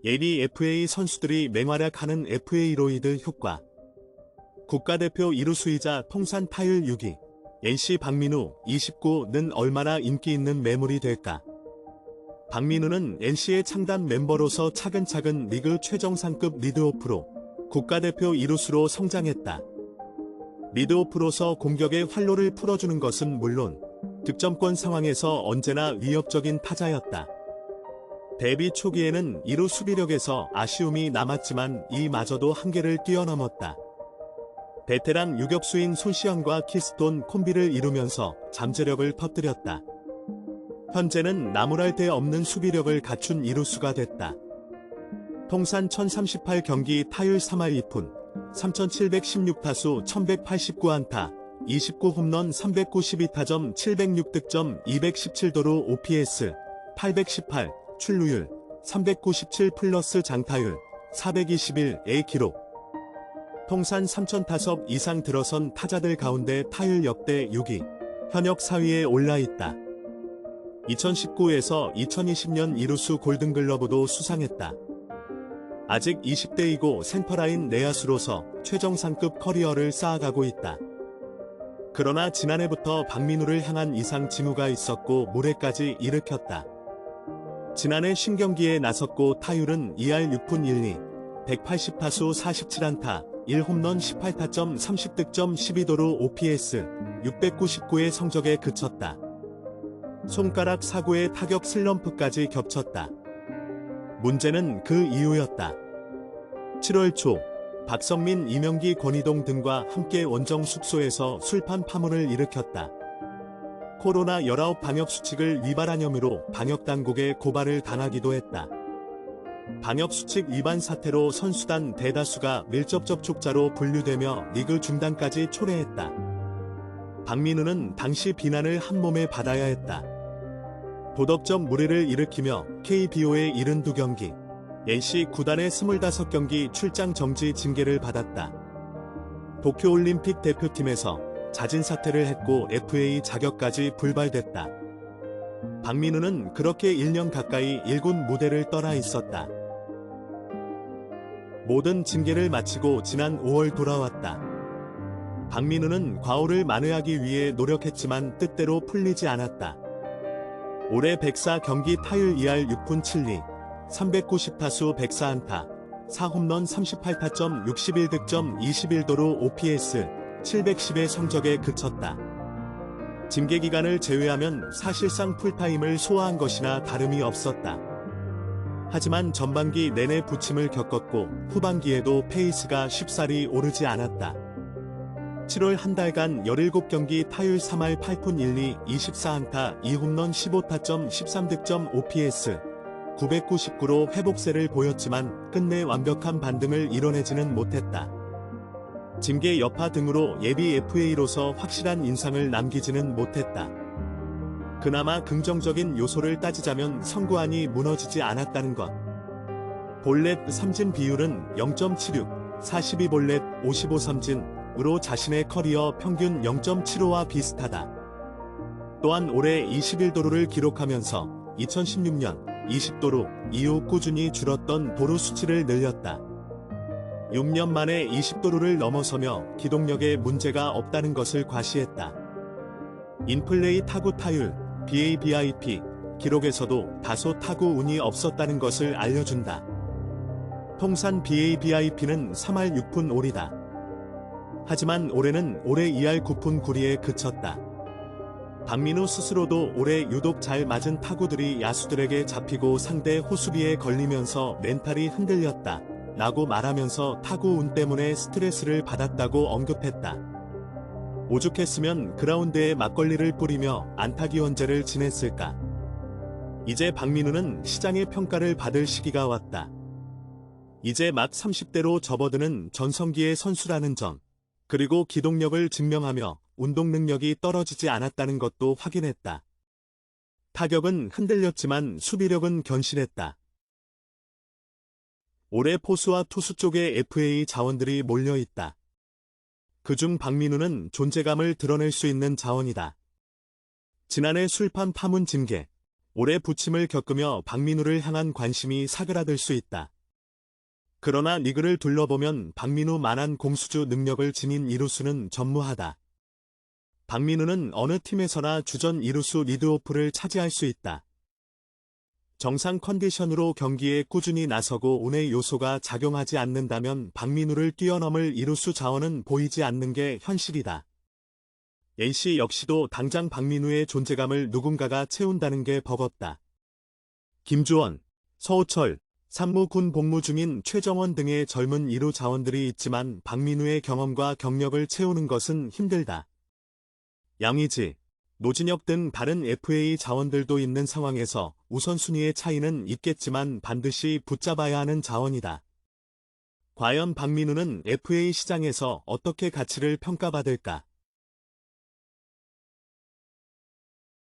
예비 FA 선수들이 맹활약하는 FA로이드 효과. 국가대표 이루수이자 통산 타율 6위, NC 박민우 29는 얼마나 인기 있는 매물이 될까? 박민우는 NC의 창단 멤버로서 차근차근 리그 최정상급 리드오프로 국가대표 이루수로 성장했다. 리드오프로서 공격의 활로를 풀어주는 것은 물론 득점권 상황에서 언제나 위협적인 타자였다. 데뷔 초기에는 이루 수비력에서 아쉬움이 남았지만 이마저도 한계를 뛰어넘었다. 베테랑 유격수인 손시현과 키스톤 콤비를 이루면서 잠재력을 퍼뜨렸다. 현재는 나무랄 데 없는 수비력을 갖춘 이루수가 됐다. 통산 1038경기 타율 3할 2푼, 3716타수 1189안타, 29홈런 392타점 706득점 217도루 OPS 818, 출루율 397 플러스 장타율 421의 기록. 통산 3000타석 이상 들어선 타자들 가운데 타율 역대 6위, 현역 4위에 올라있다. 2019에서 2020년 이루수 골든글러브도 수상했다. 아직 20대이고 센터라인 내야수로서 최정상급 커리어를 쌓아가고 있다. 그러나 지난해부터 박민우를 향한 이상 징후가 있었고 물해까지 일으켰다. 지난해 신경기에 나섰고 타율은 2할 6푼 1리, 180타수 47안타, 1홈런 18타점 30득점 12도루 OPS 699의 성적에 그쳤다. 손가락 사고의 타격 슬럼프까지 겹쳤다. 문제는 그 이유였다. 7월 초 박성민, 이명기, 권희동 등과 함께 원정 숙소에서 술판 파문을 일으켰다. 코로나19 방역수칙을 위반한 혐의로 방역당국에 고발을 당하기도 했다. 방역수칙 위반 사태로 선수단 대다수가 밀접 접촉자로 분류되며 리그 중단까지 초래했다. 박민우는 당시 비난을 한몸에 받아야 했다. 도덕적 무례를 일으키며 KBO의 72경기, NC 구단의 25경기 출장 정지 징계를 받았다. 도쿄올림픽 대표팀에서 자진 사퇴를 했고 FA 자격까지 불발됐다. 박민우는 그렇게 1년 가까이 1군 무대를 떠나 있었다. 모든 징계를 마치고 지난 5월 돌아왔다. 박민우는 과오를 만회하기 위해 노력했지만 뜻대로 풀리지 않았다. 올해 104경기 타율 2할 6푼 7리, 390타수 104안타, 4홈런 38타점 61득점 21도루 OPS 710의 성적에 그쳤다. 징계 기간을 제외하면 사실상 풀타임을 소화한 것이나 다름이 없었다. 하지만 전반기 내내 부침을 겪었고 후반기에도 페이스가 쉽사리 오르지 않았다. 7월 한 달간 17경기 타율 3할 8푼 1리 24안타 2홈런 15타점 13득점 OPS 999로 회복세를 보였지만 끝내 완벽한 반등을 이뤄내지는 못했다. 징계 여파 등으로 예비 FA로서 확실한 인상을 남기지는 못했다. 그나마 긍정적인 요소를 따지자면 선구안이 무너지지 않았다는 것. 볼넷 삼진 비율은 0.76, 42볼넷 55삼진으로 자신의 커리어 평균 0.75와 비슷하다. 또한 올해 21도루를 기록하면서 2016년 20도루 이후 꾸준히 줄었던 도루 수치를 늘렸다. 6년 만에 20도루를 넘어서며 기동력에 문제가 없다는 것을 과시했다. 인플레이 타구 타율, BABIP 기록에서도 다소 타구 운이 없었다는 것을 알려준다. 통산 BABIP는 3할 6푼 5리다. 하지만 올해는 올해 2할 9푼 9리에 그쳤다. 박민우 스스로도 올해 유독 잘 맞은 타구들이 야수들에게 잡히고 상대 호수비에 걸리면서 멘탈이 흔들렸다 라고 말하면서 타구 운 때문에 스트레스를 받았다고 언급했다. 오죽했으면 그라운드에 막걸리를 뿌리며 안타기원제를 지냈을까. 이제 박민우는 시장의 평가를 받을 시기가 왔다. 이제 막 30대로 접어드는 전성기의 선수라는 점, 그리고 기동력을 증명하며 운동 능력이 떨어지지 않았다는 것도 확인했다. 타격은 흔들렸지만 수비력은 견실했다. 올해 포수와 투수 쪽에 FA 자원들이 몰려있다. 그중 박민우는 존재감을 드러낼 수 있는 자원이다. 지난해 술판 파문 징계, 오래 부침을 겪으며 박민우를 향한 관심이 사그라들 수 있다. 그러나 리그를 둘러보면 박민우만한 공수주 능력을 지닌 이루수는 전무하다. 박민우는 어느 팀에서나 주전 이루수 리드오프를 차지할 수 있다. 정상 컨디션으로 경기에 꾸준히 나서고 운의 요소가 작용하지 않는다면 박민우를 뛰어넘을 이루수 자원은 보이지 않는 게 현실이다. NC 역시도 당장 박민우의 존재감을 누군가가 채운다는 게 버겁다. 김주원, 서우철, 산무군 복무 중인 최정원 등의 젊은 이루 자원들이 있지만 박민우의 경험과 경력을 채우는 것은 힘들다. 양의지, 노진혁 등 다른 FA 자원들도 있는 상황에서 우선순위의 차이는 있겠지만 반드시 붙잡아야 하는 자원이다. 과연 박민우는 FA 시장에서 어떻게 가치를 평가받을까?